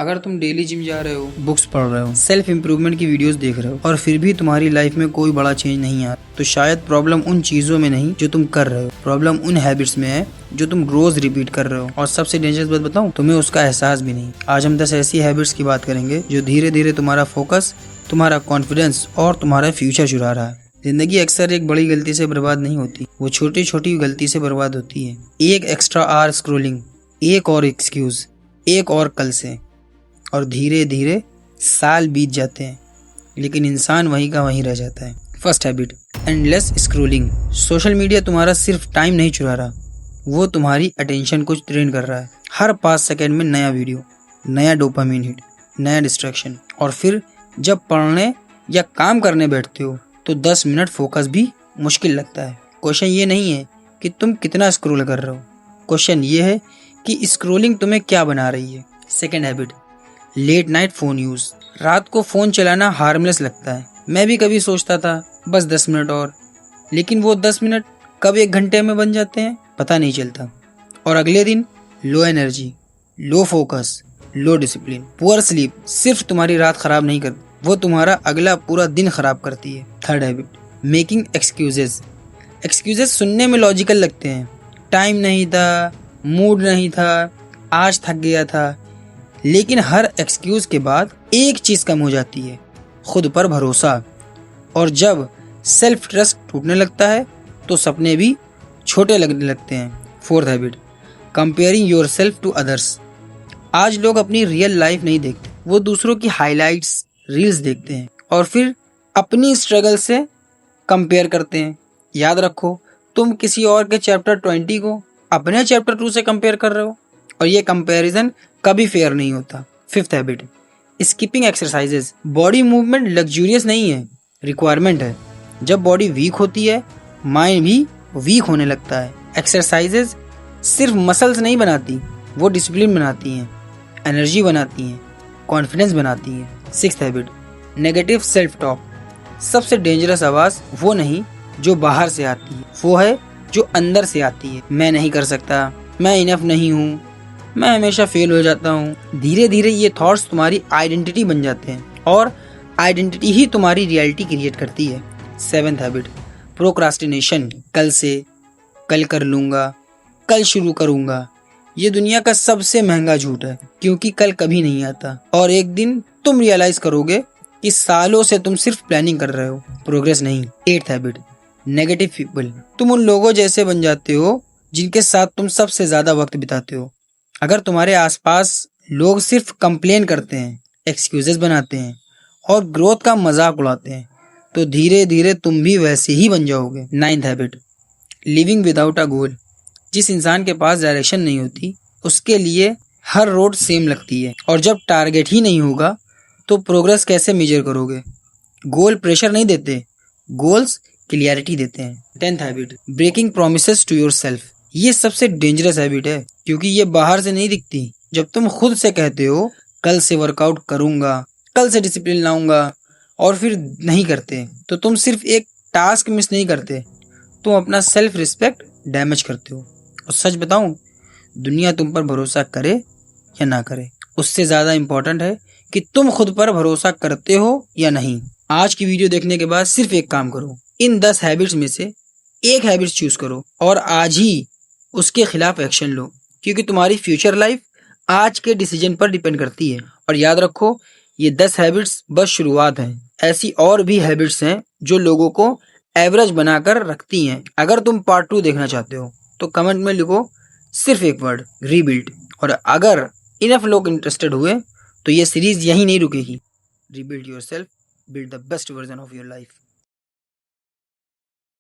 अगर तुम daily gym जा रहे हो, बुक्स पढ़ रहे हो, सेल्फ इम्प्रूवमेंट की वीडियोस देख रहे हो और फिर भी तुम्हारी लाइफ में कोई बड़ा चेंज नहीं आ, तो शायद प्रॉब्लम उन चीजों में नहीं जो तुम कर रहे हो, प्रॉब्लम उन हैबिट्स में है जो तुम रोज रिपीट कर रहे हो। और सबसे डेंजरस बात बताऊं, तुम्हें उसका एहसास भी नहीं। आज हम 10 ऐसी हैबिट्स की बात करेंगे जो धीरे धीरे तुम्हारा फोकस, तुम्हारा कॉन्फिडेंस और तुम्हारा फ्यूचर चुरा रहा है। जिंदगी अक्सर एक बड़ी गलती से बर्बाद नहीं होती, वो छोटी छोटी गलती से बर्बाद होती है। एक एक्स्ट्रा आवर स्क्रोलिंग, एक और एक्सक्यूज, एक और कल से, और धीरे धीरे साल बीत जाते हैं, लेकिन इंसान वहीं का वहीं रह जाता है। First habit, endless scrolling. Social media तुम्हारा सिर्फ टाइम नहीं चुरा रहा, वो तुम्हारी अटेंशन को ट्रेन कर रहा है। हर 5 सेकंड में नया वीडियो, नया डोपामिन हिट, नया डिस्ट्रैक्शन। और फिर जब पढ़ने या काम करने बैठते हो तो 10 मिनट फोकस भी मुश्किल लगता है। क्वेश्चन ये नहीं है कि तुम कितना स्क्रोल कर रहे हो, क्वेश्चन ये है कि स्क्रोलिंग तुम्हें क्या बना रही है। Second habit, late night phone use. रात को फ़ोन चलाना हार्मलेस लगता है। मैं भी कभी सोचता था बस 10 मिनट और, लेकिन वो 10 मिनट कब 1 घंटे में बन जाते हैं पता नहीं चलता। और अगले दिन लो एनर्जी, लो फोकस, लो डिसिप्लिन, पुअर स्लीप सिर्फ तुम्हारी रात खराब नहीं करती, वो तुम्हारा अगला पूरा दिन खराब करती है। Third habit, making excuses. Excuses सुनने में लॉजिकल लगते हैं। टाइम नहीं था, मूड नहीं था, आज थक गया था, लेकिन हर एक्सक्यूज के बाद एक चीज कम हो जाती है, खुद पर भरोसा। और जब सेल्फ ट्रस्ट टूटने लगता है तो सपने भी छोटे लगने लगते हैं। Fourth habit, comparing yourself to others. आज लोग अपनी रियल लाइफ नहीं देखते, वो दूसरों की हाइलाइट्स, रील्स देखते हैं और फिर अपनी स्ट्रगल से कंपेयर करते हैं। याद रखो, तुम किसी और के चैप्टर 20 को अपने चैप्टर 2 से कंपेयर कर रहे हो, और ये कंपैरिजन कभी फेयर नहीं होता। Fifth habit, skipping exercises. Body movement luxurious नहीं है, रिक्वायरमेंट है। जब बॉडी वीक होती है, माइंड भी वीक होने लगता है। एक्सरसाइजेस सिर्फ मसल्स नहीं बनाती, वो डिसिप्लिन बनाती हैं, एनर्जी बनाती हैं, कॉन्फिडेंस बनाती हैं। Sixth habit, negative self talk. सबसे डेंजरस आवाज़ वो नहीं जो बाहर से आती है, वो है जो अंदर से आती है। मैं नहीं कर सकता, मैं इनफ नहीं हूँ, मैं हमेशा फेल हो जाता हूँ। धीरे धीरे ये थॉट्स तुम्हारी आइडेंटिटी बन जाते हैं और आइडेंटिटी ही तुम्हारी रियलिटी क्रिएट करती है। Seventh habit, procrastination. कल से, कल कर लूँगा, कल शुरू करूँगा। ये दुनिया का सबसे महंगा झूठ है, क्योंकि कल कभी नहीं आता और एक दिन तुम रियलाइज करोगे कि सालों से तुम सिर्फ प्लानिंग कर रहे हो, प्रोग्रेस नहीं। Eighth habit, negative people. तुम उन लोगों जैसे बन जाते हो जिनके साथ तुम सबसे ज्यादा वक्त बिताते हो। अगर तुम्हारे आसपास लोग सिर्फ कंप्लेन करते हैं, एक्सक्यूजेस बनाते हैं और ग्रोथ का मजाक उड़ाते हैं, तो धीरे धीरे तुम भी वैसे ही बन जाओगे। Ninth habit, living without a goal. जिस इंसान के पास डायरेक्शन नहीं होती, उसके लिए हर रोड सेम लगती है, और जब टारगेट ही नहीं होगा तो प्रोग्रेस कैसे मेजर करोगे। गोल प्रेशर नहीं देते, गोल्स क्लियरिटी देते हैं। 10th habit, breaking promises to yourself. ये सबसे डेंजरस हैबिट है, क्योंकि ये बाहर से नहीं दिखती। जब तुम खुद से कहते हो कल से वर्कआउट करूंगा, कल से डिसिप्लिन लाऊंगा, और फिर नहीं करते, तो तुम सिर्फ एक टास्क मिस नहीं करते, तुम अपना सेल्फ रिस्पेक्ट डैमेज करते हो। और सच बताऊं, दुनिया तुम पर भरोसा करे या ना करे, उससे ज़्यादा इम्पोर्टेंट है कि तुम खुद पर भरोसा करते हो या नहीं। आज की वीडियो देखने के बाद सिर्फ एक काम करो, इन 10 हैबिट्स में से एक हैबिट चूज करो और आज ही उसके खिलाफ एक्शन लो, क्योंकि तुम्हारी फ्यूचर लाइफ आज के डिसीजन पर डिपेंड करती है। और याद रखो, ये 10 हैबिट्स बस शुरुआत हैं, ऐसी और भी हैबिट्स हैं जो लोगों को एवरेज बनाकर रखती हैं। अगर तुम पार्ट 2 देखना चाहते हो तो कमेंट में लिखो सिर्फ एक वर्ड, रीबिल्ड। और अगर इनफ लोग इंटरेस्टेड हुए तो ये सीरीज यहीं नहीं रुकेगी। Rebuild yourself, build the best version of your life.